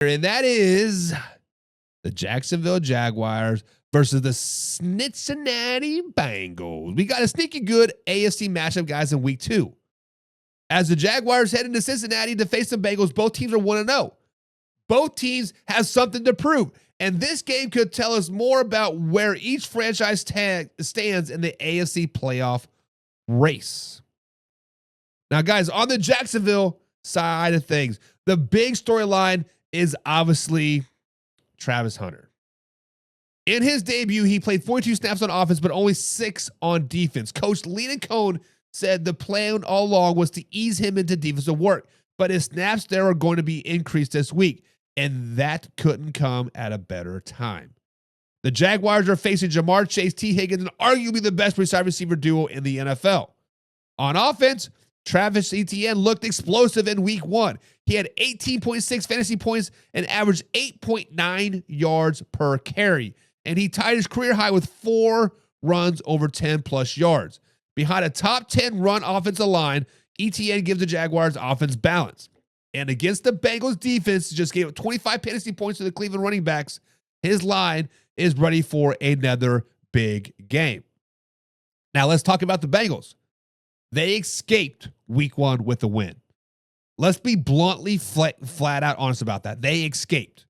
And that is the Jacksonville Jaguars versus the Cincinnati Bengals. We got a sneaky good AFC matchup, guys, in week 2. As the Jaguars head into Cincinnati to face the Bengals, both teams are 1-0. Both teams have something to prove. And this game could tell us more about where each franchise stands in the AFC playoff race. Now, guys, on the Jacksonville side of things, the big storyline is obviously Travis Hunter. In his debut, he played 42 snaps on offense, but only 6 on defense. Coach Leland Cohn said the plan all along was to ease him into defensive work, but his snaps there are going to be increased this week, and that couldn't come at a better time. The Jaguars are facing Jamar Chase, T. Higgins, and arguably the best wide receiver duo in the NFL. On offense, Travis Etienne looked explosive in week 1. He had 18.6 fantasy points and averaged 8.9 yards per carry. And he tied his career high with 4 runs over 10-plus yards. Behind a top 10 run offensive line, Etienne gives the Jaguars offense balance. And against the Bengals defense, just gave up 25 fantasy points to the Cleveland running backs. His line is ready for another big game. Now let's talk about the Bengals. They escaped week 1 with a win. Let's be bluntly flat out honest about that. They escaped.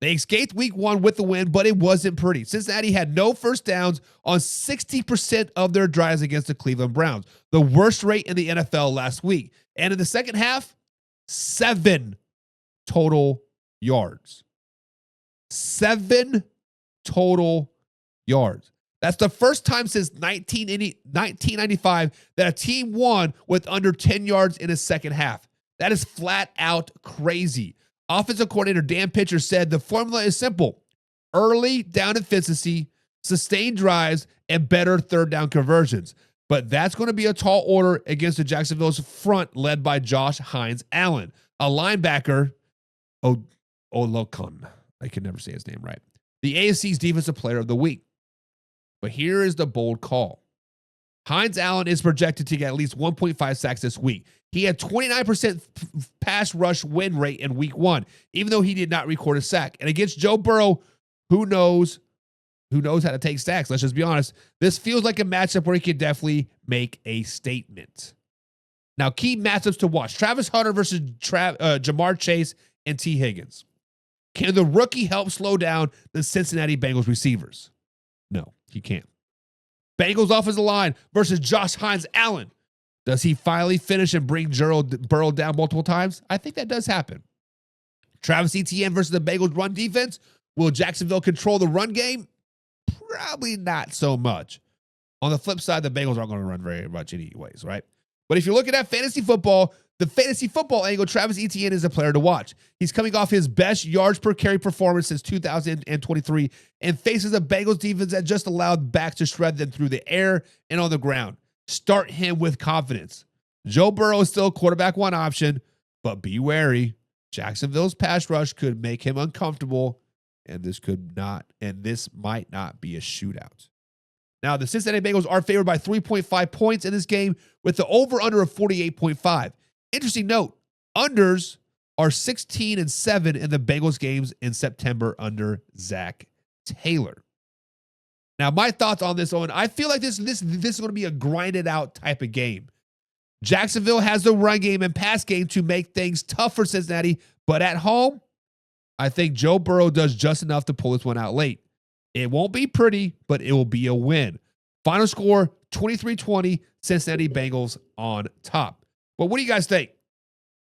They escaped week 1 with the win, but it wasn't pretty. Cincinnati had no first downs on 60% of their drives against the Cleveland Browns, the worst rate in the NFL last week. And in the second half, 7 total yards. 7 total yards. That's the first time since 1995 that a team won with under 10 yards in a second half. That is flat out crazy. Offensive coordinator Dan Pitcher said the formula is simple: early down efficiency, sustained drives, and better third down conversions. But that's going to be a tall order against the Jacksonville's front led by Josh Hines-Allen, a linebacker, Olokun. I can never say his name right. The AFC's Defensive Player of the Week. But here is the bold call. Hines-Allen is projected to get at least 1.5 sacks this week. He had 29% pass rush win rate in week 1, even though he did not record a sack. And against Joe Burrow, who knows how to take sacks? Let's just be honest. This feels like a matchup where he could definitely make a statement. Now, key matchups to watch: Travis Hunter versus Jamar Chase and T. Higgins. Can the rookie help slow down the Cincinnati Bengals receivers? No, he can't. Bengals offensive line versus Josh Hines-Allen. Does he finally finish and bring Burrow down multiple times? I think that does happen. Travis Etienne versus the Bengals run defense. Will Jacksonville control the run game? Probably not so much. On the flip side, the Bengals aren't going to run very much anyways, right? But if you're looking at fantasy football, the fantasy football angle, Travis Etienne is a player to watch. He's coming off his best yards per carry performance since 2023 and faces a Bengals defense that just allowed backs to shred them through the air and on the ground. Start him with confidence. Joe Burrow is still a quarterback 1 option, but be wary. Jacksonville's pass rush could make him uncomfortable, and this might not be a shootout. Now, the Cincinnati Bengals are favored by 3.5 points in this game with the over-under of 48.5. Interesting note, unders are 16-7 in the Bengals games in September under Zach Taylor. Now, my thoughts on this, Owen, I feel like this is going to be a grinded out type of game. Jacksonville has the run game and pass game to make things tough for Cincinnati, but at home, I think Joe Burrow does just enough to pull this one out late. It won't be pretty, but it will be a win. Final score, 23-20, Cincinnati Bengals on top. But what do you guys think?